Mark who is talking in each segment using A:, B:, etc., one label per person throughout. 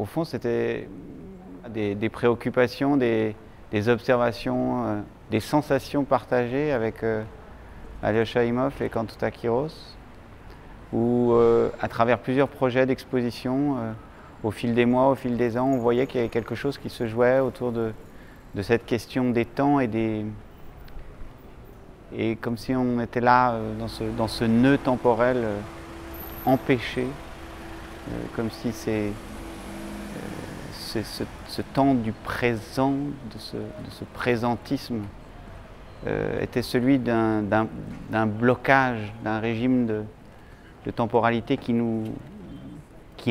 A: fond, c'était des préoccupations, des observations, des sensations partagées avec Alyosha Imhoff et Kantouta Kiros, où à travers plusieurs projets d'exposition, au fil des mois, au fil des ans, on voyait qu'il y avait quelque chose qui se jouait autour de cette question des temps et comme si on était là dans ce nœud temporel empêché, comme si ce temps du présent, de ce présentisme, était celui d'un blocage, d'un régime de temporalité qui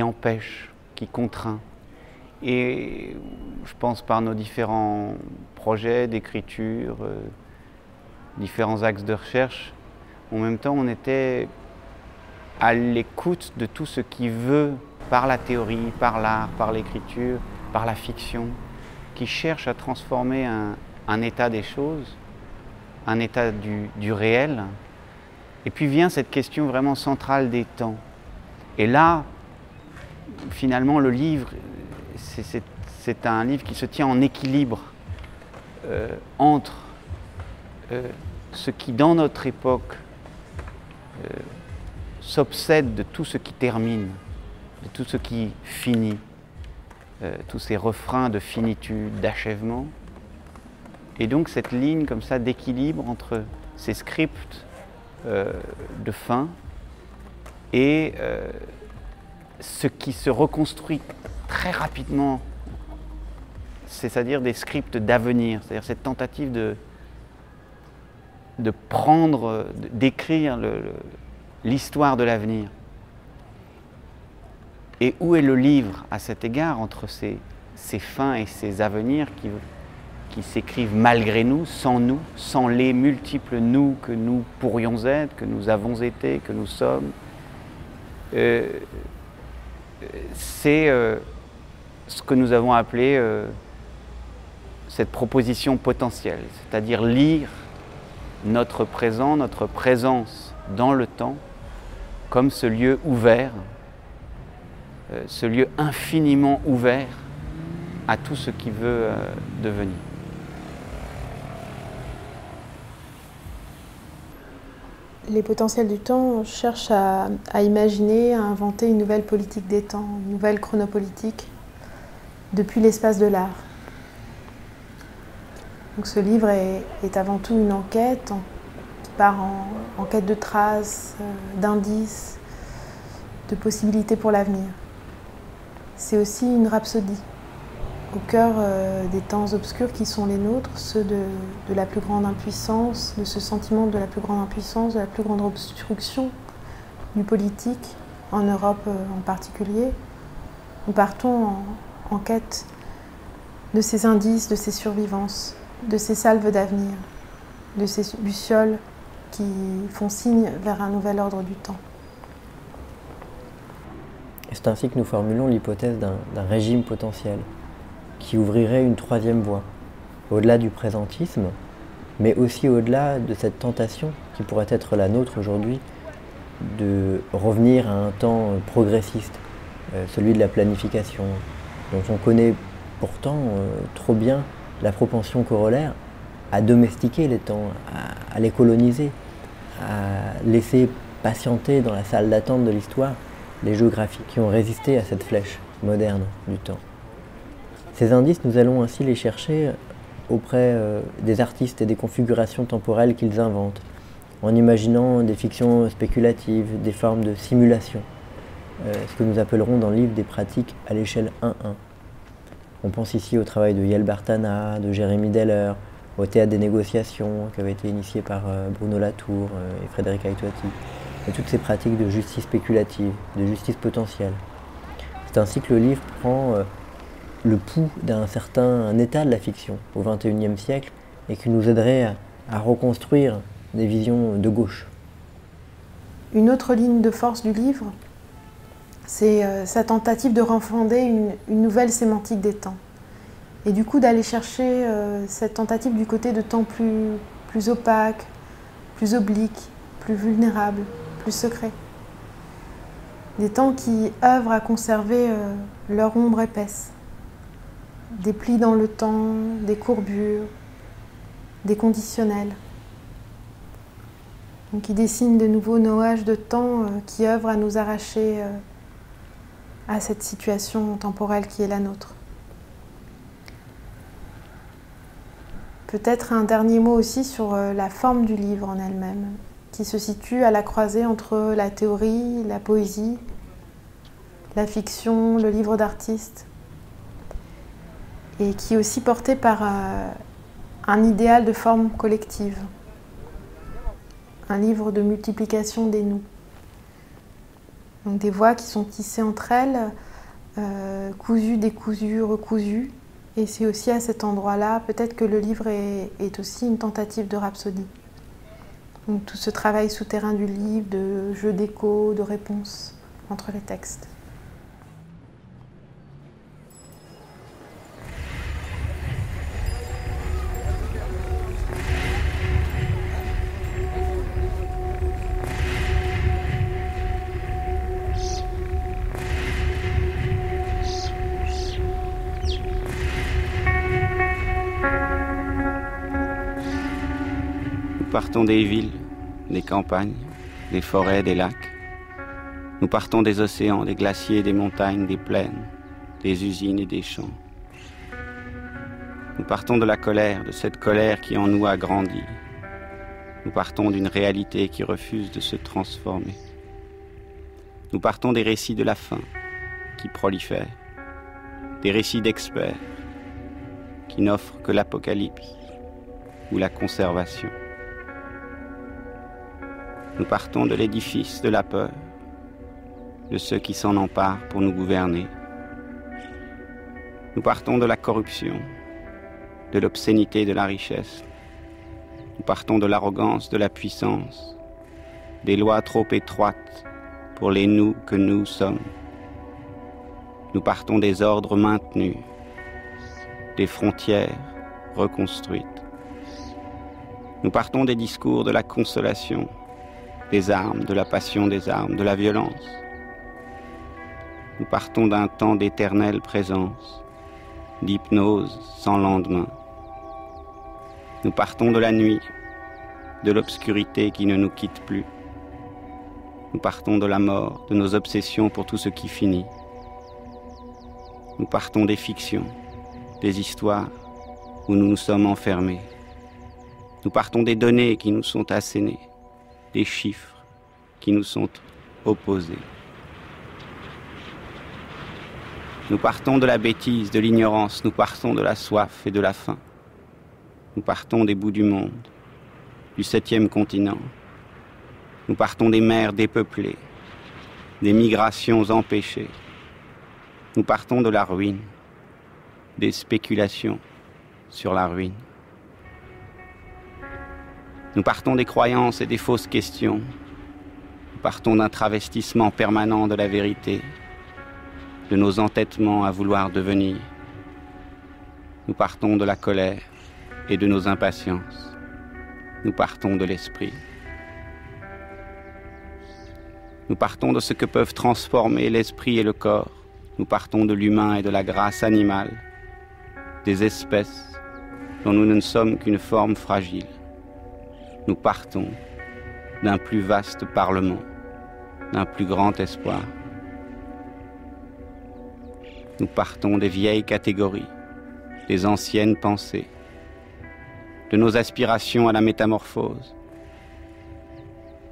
A: empêche, qui contraint. Et je pense par nos différents projets d'écriture, différents axes de recherche, en même temps on était à l'écoute de tout ce qui veut, par la théorie, par l'art, par l'écriture, par la fiction, qui cherche à transformer un état des choses, un état du réel. Et puis vient cette question vraiment centrale des temps. Et là, finalement, le livre, c'est un livre qui se tient en équilibre entre ce qui, dans notre époque, s'obsède de tout ce qui termine, de tout ce qui finit, tous ces refrains de finitude, d'achèvement. Et donc cette ligne comme ça d'équilibre entre ces scripts de fin et ce qui se reconstruit très rapidement, c'est-à-dire des scripts d'avenir, c'est-à-dire cette tentative de prendre, d'écrire l'histoire de l'avenir. Et où est le livre à cet égard entre ces fins et ces avenirs qui s'écrivent malgré nous, sans les multiples nous que nous pourrions être, que nous avons été, que nous sommes. C'est ce que nous avons appelé cette proposition potentielle, c'est-à-dire lire notre présent, notre présence dans le temps, comme ce lieu ouvert, ce lieu infiniment ouvert à tout ce qui veut devenir.
B: Les potentiels du temps cherchent à imaginer, à inventer une nouvelle politique des temps, une nouvelle chronopolitique depuis l'espace de l'art. Donc ce livre est avant tout une enquête qui part en quête de traces, d'indices, de possibilités pour l'avenir. C'est aussi une rhapsodie au cœur des temps obscurs qui sont les nôtres, ceux de la plus grande impuissance, de ce sentiment de la plus grande impuissance, de la plus grande obstruction du politique, en Europe en particulier. Nous partons en quête de ces indices, de ces survivances, de ces salves d'avenir, de ces lucioles qui font signe vers un nouvel ordre du temps.
C: C'est ainsi que nous formulons l'hypothèse d'un régime potentiel qui ouvrirait une troisième voie, au-delà du présentisme, mais aussi au-delà de cette tentation qui pourrait être la nôtre aujourd'hui de revenir à un temps progressiste, celui de la planification, dont on connaît pourtant trop bien la propension corollaire à domestiquer les temps, à les coloniser, à laisser patienter dans la salle d'attente de l'histoire les géographies qui ont résisté à cette flèche moderne du temps. Ces indices, nous allons ainsi les chercher auprès des artistes et des configurations temporelles qu'ils inventent, en imaginant des fictions spéculatives, des formes de simulation, ce que nous appellerons dans le livre des pratiques à l'échelle 1-1. On pense ici au travail de Yael Bartana, de Jérémy Deller, au théâtre des négociations qui avait été initié par Bruno Latour et Frédéric Aïtouati, et toutes ces pratiques de justice spéculative, de justice potentielle. C'est ainsi que le livre prend le pouls d'un certain état de la fiction au XXIe siècle et qui nous aiderait à reconstruire des visions de gauche.
B: Une autre ligne de force du livre, c'est sa tentative de refonder une nouvelle sémantique des temps. Et du coup d'aller chercher cette tentative du côté de temps plus opaque, plus oblique, plus vulnérable, plus secret. Des temps qui œuvrent à conserver leur ombre épaisse. Des plis dans le temps, des courbures, des conditionnels. Donc, ils dessinent de nouveaux nuages de temps qui œuvrent à nous arracher à cette situation temporelle qui est la nôtre. Peut-être un dernier mot aussi sur la forme du livre en elle-même, qui se situe à la croisée entre la théorie, la poésie, la fiction, le livre d'artiste, et qui est aussi porté par un idéal de forme collective, un livre de multiplication des nous. Donc des voix qui sont tissées entre elles, cousues, décousues, recousues. Et c'est aussi à cet endroit-là, peut-être que le livre est aussi une tentative de rhapsodie. Donc tout ce travail souterrain du livre, de jeu d'écho, de réponse entre les textes.
A: Nous partons des villes, des campagnes, des forêts, des lacs. Nous partons des océans, des glaciers, des montagnes, des plaines, des usines et des champs. Nous partons de la colère, de cette colère qui en nous a grandi. Nous partons d'une réalité qui refuse de se transformer. Nous partons des récits de la faim qui prolifèrent, des récits d'experts qui n'offrent que l'apocalypse ou la conservation. Nous partons de l'édifice de la peur, de ceux qui s'en emparent pour nous gouverner. Nous partons de la corruption, de l'obscénité de la richesse. Nous partons de l'arrogance de la puissance, des lois trop étroites pour les nous que nous sommes. Nous partons des ordres maintenus, des frontières reconstruites. Nous partons des discours de la consolation, des armes, de la passion des armes, de la violence. Nous partons d'un temps d'éternelle présence, d'hypnose sans lendemain. Nous partons de la nuit, de l'obscurité qui ne nous quitte plus. Nous partons de la mort, de nos obsessions pour tout ce qui finit. Nous partons des fictions, des histoires où nous nous sommes enfermés. Nous partons des données qui nous sont assénées, des chiffres qui nous sont opposés. Nous partons de la bêtise, de l'ignorance, nous partons de la soif et de la faim. Nous partons des bouts du monde, du 7e continent. Nous partons des mers dépeuplées, des migrations empêchées. Nous partons de la ruine, des spéculations sur la ruine. Nous partons des croyances et des fausses questions. Nous partons d'un travestissement permanent de la vérité, de nos entêtements à vouloir devenir. Nous partons de la colère et de nos impatiences. Nous partons de l'esprit. Nous partons de ce que peuvent transformer l'esprit et le corps. Nous partons de l'humain et de la grâce animale, des espèces dont nous ne sommes qu'une forme fragile. Nous partons d'un plus vaste parlement, d'un plus grand espoir. Nous partons des vieilles catégories, des anciennes pensées, de nos aspirations à la métamorphose.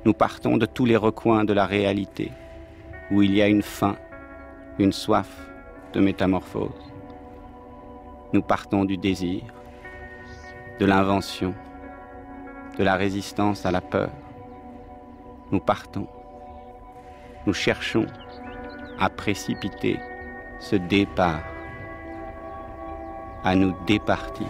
A: Nous partons de tous les recoins de la réalité, où il y a une faim, une soif de métamorphose. Nous partons du désir, de l'invention, de la résistance à la peur. Nous partons, nous cherchons à précipiter ce départ, à nous départir.